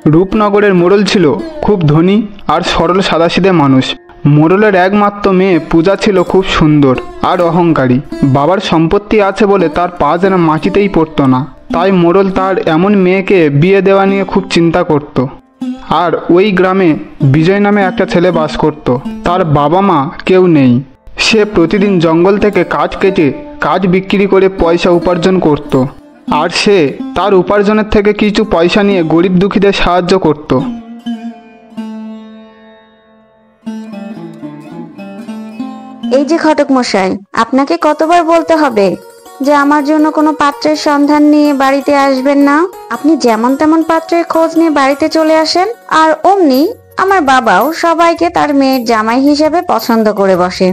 রূপনগরের মোড়ল ছিল খুব ধনী আর সরল সাদাসিধে মানুষ। মোড়লের একমাত্র মেয়ে পূজা ছিল খুব সুন্দর আর অহংকারী। বাবার সম্পত্তি আছে বলে তার পা যেন মাটিতেই পড়তো না। তাই মোড়ল তার এমন মেয়েকে বিয়ে দেওয়া নিয়ে খুব চিন্তা করত। আর ওই গ্রামে বিজয় নামে একটা ছেলে বাস করত। তার বাবা মা কেউ নেই। সে প্রতিদিন জঙ্গল থেকে কাঠ কেটে কাঠ বিক্রি করে পয়সা উপার্জন করত। আর সে তার উপার্জনের থেকে কিছু পয়সা নিয়ে গরিব দুঃখীদের সাহায্য করত। এই যে ঘটক মশাই, আপনাকে কতবার বলতে হবে যে আমার জন্য কোনো পাত্রের সন্ধান নিয়ে বাড়িতে আসবেন না? আপনি যেমন তেমন পাত্রের খোঁজ নিয়ে বাড়িতে চলে আসেন, আর অমনি আমার বাবাও সবাইকে তার মেয়ের জামাই হিসেবে পছন্দ করে বসে।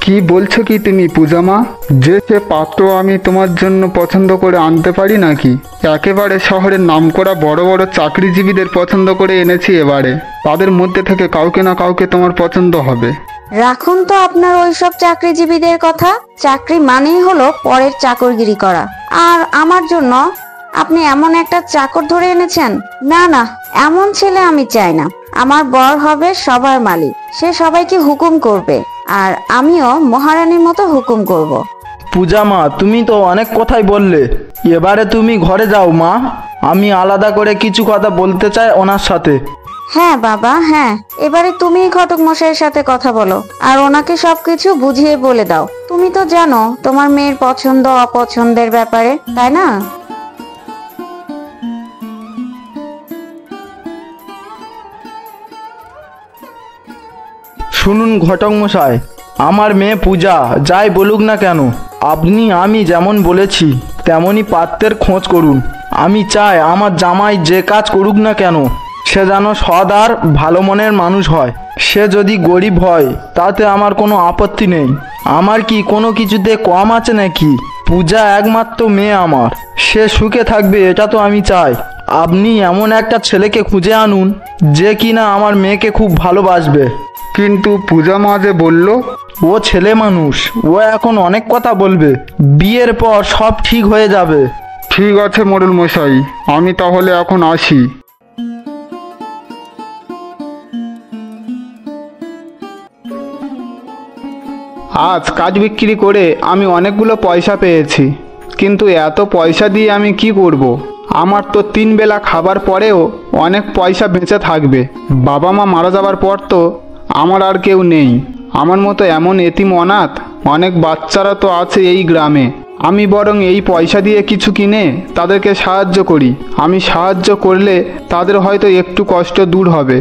কি বলছো কি তুমি পূজামা? যে সে পাত্র আমি তোমার জন্য পছন্দ করে আনতে পারি নাকি? একেবারে শহরের নামকরা বড় বড় চাকরিজীবীদের পছন্দ করে এনেছি। এবারে তাদের মধ্যে থেকে কাউকে না কাউকে তোমার পছন্দ হবে। রাখুন তো আপনার ওইসব চাকরিজীবীদের কথা। চাকরি মানেই হলো পরের চাকরগিরি করা, আর আমার জন্য আপনি এমন একটা চাকর ধরে এনেছেন। না না, এমন ছেলে আমি চাই না। আমার বর হবে সবার মালিক, সে সবাইকে হুকুম করবে, আর আমিও মহারানীর মতো হুকুম করব। পূজা মা, তুমি তো অনেক কথাই বললে, এবারে তুমি ঘরে যাও মা। আমি আলাদা করে কিছু কথা বলতে চাই ওনার সাথে। হ্যাঁ বাবা, হ্যাঁ, এবারে তুমি ঘটক মশাইয়ের সাথে কথা বলো আর ওনাকে সবকিছু বুঝিয়ে বলে দাও। তুমি তো জানো তোমার মেয়ের পছন্দ অপছন্দের ব্যাপারে, তাই না? শুনুন ঘটক মশাই, আমার মেয়ে পূজা যাই বলুক না কেন, আপনি আমি যেমন বলেছি তেমনই পাত্রের খোঁজ করুন। আমি চাই আমার জামাই যে কাজ করুক না কেন সে যেন সৎ আর ভালো মনের মানুষ হয়। সে যদি গরিব হয় তাতে আমার কোনো আপত্তি নেই। আমার কি কোনো কিছুতে কম আছে নাকি? পূজা একমাত্র মেয়ে আমার, সে সুখে থাকবে এটা তো আমি চাই। আপনি এমন একটা ছেলেকে খুঁজে আনুন যে কিনা আমার মেয়েকে খুব ভালোবাসবে। কিন্তু পূজা মা যে বলল, ও ছেলে মানুষ, ও এখন অনেক কথা বলবে, বিয়ের পর সব ঠিক হয়ে যাবে। ঠিক আছে মোড়ল মশাই, আমি তাহলে এখন আসি। আজ কাজ বিক্রি করে আমি অনেকগুলো পয়সা পেয়েছি, কিন্তু এত পয়সা দিয়ে আমি কি করব? আমার তো 3 বেলা খাবার পরেও অনেক পয়সা বেঁচে থাকবে। বাবা মা মারা যাবার পর তো আমার আর কেউ নেই। আমার মতো এমন এতিম অনাথ অনেক বাচ্চারা তো আছে এই গ্রামে। আমি বরং এই পয়সা দিয়ে কিছু কিনে তাদেরকে সাহায্য করি। আমি সাহায্য করলে তাদের হয়তো একটু কষ্ট দূর হবে।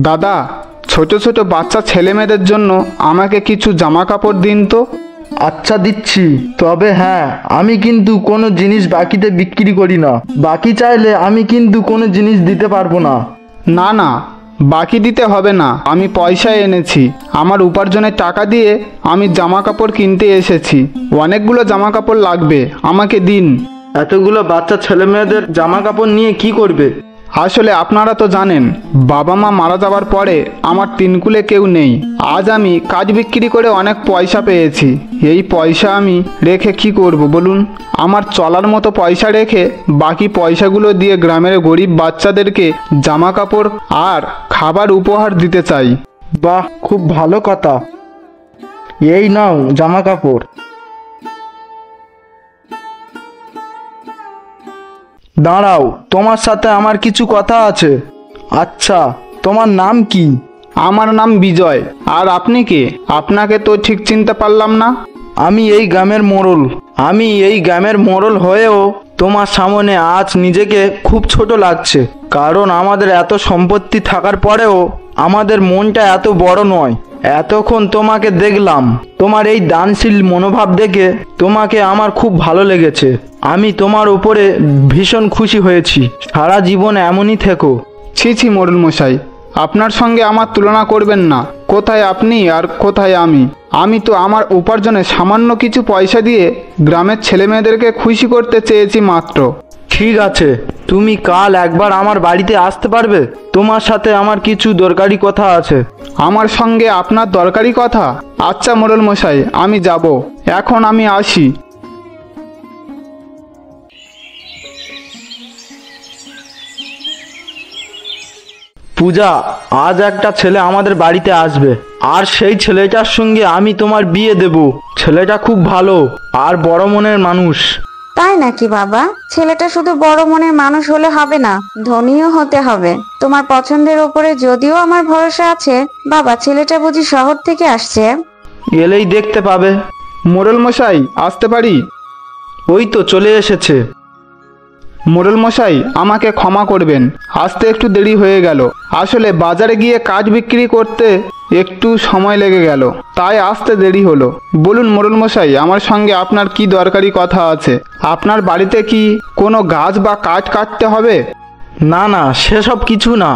দাদা, ছোট ছোট বাচ্চা ছেলে মেয়েদের জন্য আমাকে কিছু জামা কাপড় দিন তো। আচ্ছা দিচ্ছি, তবে হ্যাঁ, আমি কিন্তু কোনো জিনিস বাকিতে বিক্রি করি না। বাকি চাইলে আমি কিন্তু কোনো জিনিস দিতে পারবো না। না না, বাকি দিতে হবে না, আমি পয়সা এনেছি। আমার উপার্জনের টাকা দিয়ে আমি জামা কাপড় কিনতে এসেছি। অনেকগুলো জামা কাপড় লাগবে, আমাকে দিন। এতগুলো বাচ্চা ছেলে মেয়েদের জামা কাপড় নিয়ে কি করবে? আসলে আপনারা তো জানেন, বাবা মা মারা যাওয়ার পরে আমার 3 কুলে কেউ নেই। আজ আমি কাজ বিক্রি করে অনেক পয়সা পেয়েছি। এই পয়সা আমি রেখে কি করব বলুন? আমার চলার মতো পয়সা রেখে বাকি পয়সাগুলো দিয়ে গ্রামের গরিব বাচ্চাদেরকে জামা কাপড় আর খাবার উপহার দিতে চাই। বাহ, খুব ভালো কথা। এই নাও জামা কাপড়। দাঁড়াও, তোমার সাথে আমার কিছু কথা আছে। আচ্ছা, তোমার নাম কি? আমার নাম বিজয়। আর আপনি কে? আপনাকে তো ঠিক চিনতে পারলাম না। আমি এই গ্রামের মোড়ল। আমি এই গ্রামের মোড়ল হয়েও তোমার সামনে আজ নিজেকে খুব ছোট লাগছে, কারণ আমাদের এত সম্পত্তি থাকার পরেও আমাদের মনটা এত বড় নয়। এতক্ষণ তোমাকে দেখলাম, তোমার এই দানশীল মনোভাব দেখে তোমাকে আমার খুব ভালো লেগেছে। আমি তোমার উপরে ভীষণ খুশি হয়েছি। সারা জীবন এমনই থেকো। ছি ছি মোড়ল মশাই, আপনার সঙ্গে আমার তুলনা করবেন না। কোথায় আপনি আর কোথায় আমি? আমি তো আমার উপার্জনে সামান্য কিছু পয়সা দিয়ে গ্রামের ছেলেমেয়েদেরকে খুশি করতে চেয়েছি মাত্র। ঠিক আছে, তুমি কাল একবার আমার বাড়িতে আসতে পারবে? তোমার সাথে আমার কিছু দরকারি কথা আছে। আমার সঙ্গে আপনার দরকারি কথা? আচ্ছা মোড়ল মশাই, আমি যাব। এখন আমি আসি। পূজা, আজ একটা ছেলে আমাদের বাড়িতে আসবে, আর সেই ছেলেটার সঙ্গে আমি তোমার বিয়ে দেব। ছেলেটা খুব ভালো আর বড় মনের মানুষ। তাই নাকি বাবা? ছেলেটা শুধু বড় মনের মানুষ হলে হবে না, ধনীও হতে হবে। তোমার পছন্দের ওপরে যদিও আমার ভরসা আছে। বাবা, ছেলেটা বুঝি শহর থেকে আসছে? এলেই দেখতে পাবে। মোড়ল মশাই, আসতে পারি? ওই তো চলে এসেছে। মোড়ল মশাই, আমাকে ক্ষমা করবেন, আসতে একটু দেরি হয়ে গেল। আসলে বাজারে গিয়ে কাজ বিক্রি করতে একটু সময় লেগে গেল, তাই আসতে দেরি হলো। বলুন মোড়ল মশাই, আমার সঙ্গে আপনার কি দরকারি কথা আছে? আপনার বাড়িতে কি কোনো গাছ বা কাঠ কাটতে হবে? না না, সেসব কিছু না।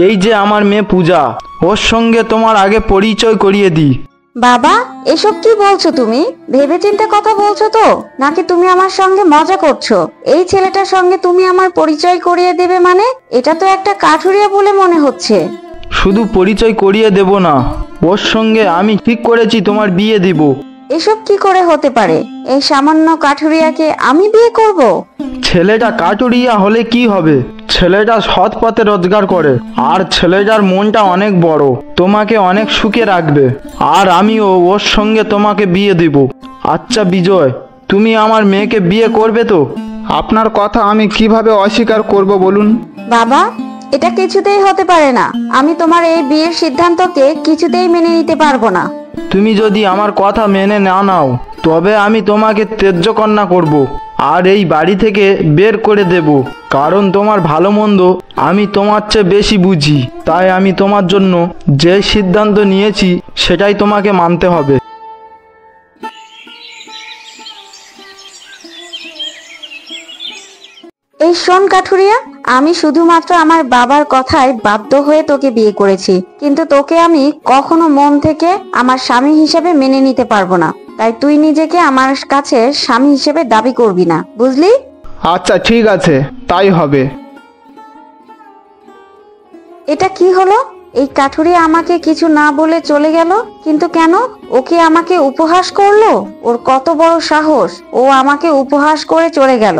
এই যে আমার মেয়ে পূজা, ওর সঙ্গে তোমার আগে পরিচয় করিয়ে দিই। বাবা, এসব কি বলছো তুমি? ভেবেচিন্তে কথা বলছো তো, নাকি তুমি আমার সঙ্গে মজা করছো? এই ছেলেটার সঙ্গে তুমি আমার পরিচয় করিয়ে দেবে মানে? এটা তো একটা কাঠুরিয়া বলে মনে হচ্ছে। শুধু পরিচয় করিয়ে দেব না, ওর সঙ্গে আমি ঠিক করেছি তোমার বিয়ে দিব। এসব কি করে হতে পারে? এই সামান্য কাঠুরিয়াকে আমি বিয়ে করব? ছেলেটা কাটুরিয়া হলে কি হবে? ছেলেটা সৎ পথে রোজগার করে, আর ছেলেটার মনটা অনেক বড়, তোমাকে অনেক সুখে রাখবে। আর আমিও ওর সঙ্গে তোমাকে বিয়ে দিব। আচ্ছা বিজয়, তুমি আমার মেয়েকে বিয়ে করবে তো? আপনার কথা আমি কিভাবে অস্বীকার করব বলুন? বাবা, এটা কিছুতেই হতে পারে না। আমি তোমার এই বিয়ের সিদ্ধান্তকে কিছুতেই মেনে নিতে পারবো না। তুমি যদি আমার কথা মেনে না নাও, তবে আমি তোমাকে ত্যায্য কন্যা করব, আর এই বাড়ি থেকে বের করে দেব। কারণ তোমার ভালো মন্দ আমি তোমার চেয়ে বেশি বুঝি। তাই আমি তোমার জন্য যে সিদ্ধান্ত নিয়েছি সেটাই তোমাকে মানতে হবে। এই শোন কাঠুরিয়া, আমি শুধুমাত্র আমার বাবার কথায় বাধ্য হয়ে তোকে বিয়ে করেছি, কিন্তু তোকে আমি কখনো মন থেকে আমার স্বামী হিসেবে মেনে নিতে পারবো না। তাই তুই নিজেকে আমার কাছে স্বামী হিসেবে দাবি করবি না, বুঝলি? আচ্ছা ঠিক আছে, তাই হবে। এটা কি হলো? এই কাঠুরিয়া আমাকে কিছু না বলে চলে গেল, কিন্তু কেন? ওকে আমাকে উপহাস করলো? ওর কত বড় সাহস! ও আমাকে উপহাস করে চলে গেল।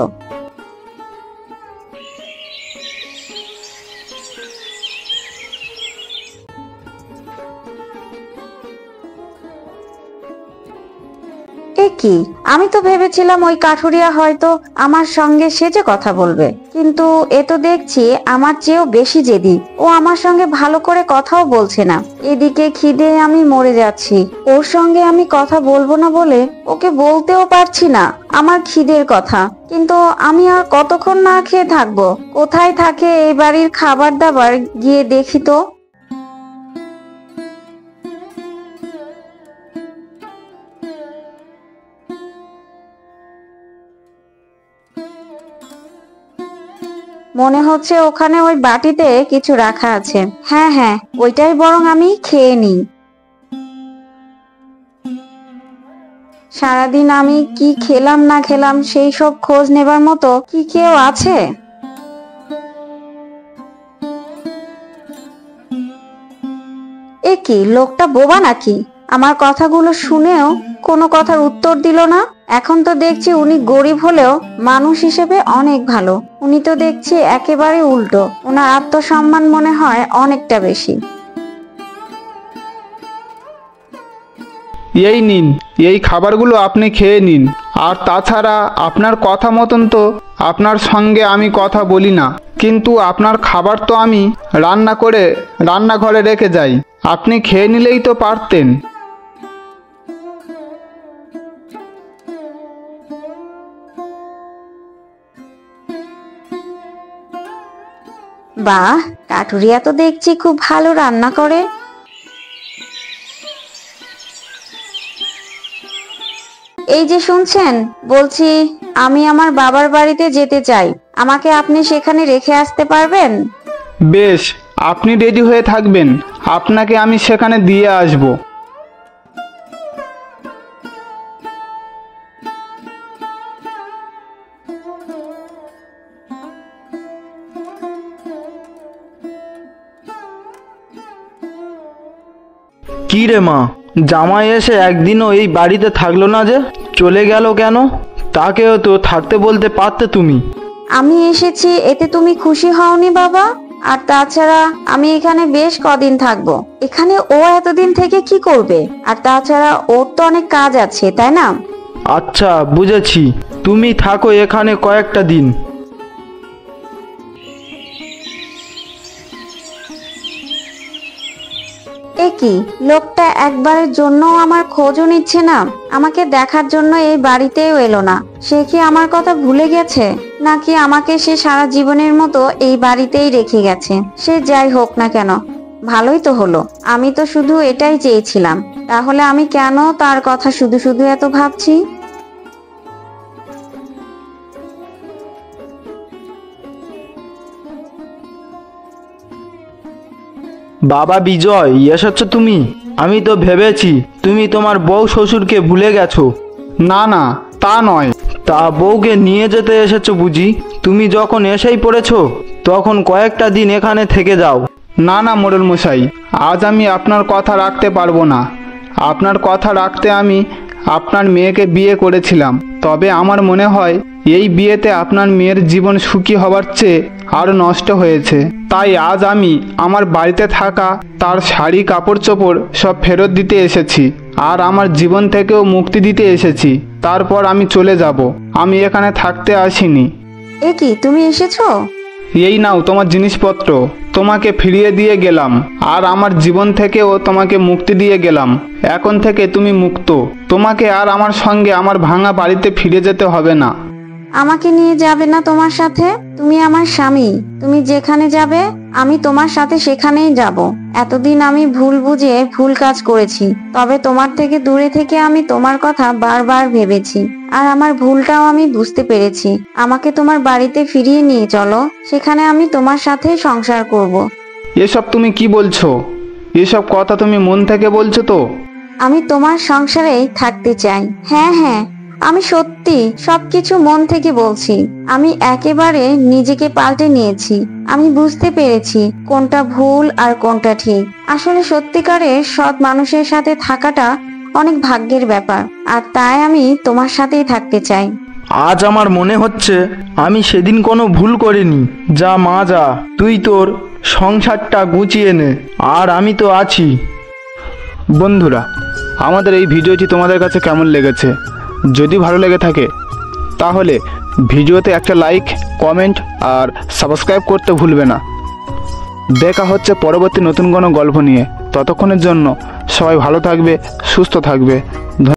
এ কি, আমি তো ভেবেছিলাম ওই কাঠুরিয়া হয়তো আমার সঙ্গে সেজে কথা বলবে, কিন্তু এ তো দেখছি আমার চেয়েও বেশি জেদি। ও আমার সঙ্গে ভালো করে কথাও বলছে না। এদিকে খিদে আমি মরে যাচ্ছি। ওর সঙ্গে আমি কথা বলবো না বলে ওকে বলতেও পারছি না আমার খিদের কথা। কিন্তু আমি আর কতক্ষণ না খেয়ে থাকবো? কোথায় থাকে এই বাড়ির খাবার দাবার, গিয়ে দেখি তো। মনে হচ্ছে ওখানে ওই বাটিতে কিছু রাখা আছে। হ্যাঁ হ্যাঁ, ওইটাই বরং আমি খেয়ে নিই। সারাদিন আমি কি খেলাম না খেলাম সেই সব খোঁজ নেবার মতো কি কেউ আছে? এ কি, লোকটা বোবা নাকি? আমার কথাগুলো শুনেও কোনো কথার উত্তর দিল না। এখন তো দেখছি উনি গরিব হলেও মানুষ হিসেবে অনেক ভালো। উনি তো দেখছি একেবারে উল্টো, ওনার আত্মসম্মান মনে হয় অনেকটা বেশি। এই নিন, এই খাবারগুলো আপনি খেয়ে নিন। আর তাছাড়া আপনার কথা মতন তো আপনার সঙ্গে আমি কথা বলি না, কিন্তু আপনার খাবার তো আমি রান্না করে রান্নাঘরে রেখে যাই। আপনি খেয়ে নিলেই তো পারতেন। বাহ, কাঠুরিয়া তো দেখছি খুব ভালো রান্না করে। এই যে শুনছেন, বলছি আমি আমার বাবার বাড়িতে যেতে চাই। আমাকে আপনি সেখানে রেখে আসতে পারবেন? বেশ, আপনি রেডি হয়ে থাকবেন, আপনাকে আমি সেখানে দিয়ে আসব। কি রে মা, জামাই এসে একদিনও এই বাড়িতে থাকলো না যে, চলে গেল কেন? তাকেও তো থাকতে বলতে পারতে তুমি। আমি এসেছি এতে তুমি খুশি হওনি বাবা? আর তাছাড়া আমি এখানে বেশ কদিন থাকবো। এখানে ও এতদিন থেকে কি করবে? আর তাছাড়া ওর তো অনেক কাজ আছে, তাই না? আচ্ছা বুঝেছি, তুমি থাকো এখানে কয়েকটা দিন। এ কি, লোকটা একবারের জন্য আমার খোঁজও নিচ্ছে না, আমাকে দেখার জন্য এই বাড়িতেও এলো না। সে কি আমার কথা ভুলে গেছে, নাকি আমাকে সে সারা জীবনের মতো এই বাড়িতেই রেখে গেছে? সে যাই হোক না কেন, ভালোই তো হলো। আমি তো শুধু এটাই চেয়েছিলাম, তাহলে আমি কেন তার কথা শুধু শুধু এত ভাবছি? বাবা বিজয়, এসেছ তুমি? আমি তো ভেবেছি তুমি তোমার বউ শ্বশুরকে ভুলে গেছো। না না, তা নয়। তা বউকে নিয়ে যেতে এসেছো বুঝি? তুমি যখন এসেই পড়েছো তখন কয়েকটা দিন এখানে থেকে যাও। না না মোড়ল মশাই, আজ আমি আপনার কথা রাখতে পারবো না। আপনার কথা রাখতে আমি আপনার মেয়েকে বিয়ে করেছিলাম। তবে আমার মনে হয় এই বিয়েতে আপনার মেয়ের জীবন সুখী হবার চেয়ে আরও নষ্ট হয়েছে। তাই আজ আমি আমার বাড়িতে থাকা তার শাড়ি কাপড় চোপড় সব ফেরত দিতে এসেছি, আর আমার জীবন থেকেও মুক্তি দিতে এসেছি। তারপর আমি চলে যাব। আমি এখানে থাকতে আসিনি। এ কি, তুমি এসেছো? এই নাও তোমার জিনিসপত্র, তোমাকে ফিরিয়ে দিয়ে গেলাম, আর আমার জীবন থেকেও তোমাকে মুক্তি দিয়ে গেলাম। এখন থেকে তুমি মুক্ত। তোমাকে আর আমার সঙ্গে আমার ভাঙা বাড়িতে ফিরে যেতে হবে না। আমাকে নিয়ে যাবে না তোমার সাথে? তুমি আমার স্বামী, তুমি যেখানে যাবে আমি তোমার সাথে সেখানেই যাব। এতদিন আমি ভুল বুঝে ভুল কাজ করেছি, তবে তোমার থেকে দূরে থেকে আমি তোমার কথা বারবার ভেবেছি, আর আমার ভুলটাও আমি বুঝতে পেরেছি। আমাকে তোমার বাড়িতে ফিরিয়ে নিয়ে চলো, সেখানে আমি তোমার সাথে সংসার করব। এসব তুমি কি বলছো? এসব কথা তুমি মন থেকে বলছো তো? আমি তোমার সংসারেই থাকতে চাই। হ্যাঁ হ্যাঁ, আমি সত্যি সবকিছু মন থেকে বলছি। আমি একেবারে নিজেকে পাল্টে নিয়েছি। আমি বুঝতে পেরেছি কোনটা ভুল আর কোনটা ঠিক। আসলে সত্যিকারের সৎ মানুষের সাথে থাকাটা অনেক ভাগ্যের ব্যাপার, আর তাই আমি তোমার সাথেই থাকতে চাই। আজ আমার মনে হচ্ছে আমি সেদিন কোনো ভুল করিনি। যা মা যা, তুই তোর সংসারটা গুছিয়ে নে, আর আমি তো আছি। বন্ধুরা, আমাদের এই ভিডিওটি তোমাদের কাছে কেমন লেগেছে? যদি ভালো লেগে থাকে তাহলে ভিডিওতে একটা লাইক, কমেন্ট আর সাবস্ক্রাইব করতে ভুলবে না। দেখা হচ্ছে পরবর্তী নতুন কোনো গল্প নিয়ে। ততক্ষণের জন্য সবাই ভালো থাকবে, সুস্থ থাকবে।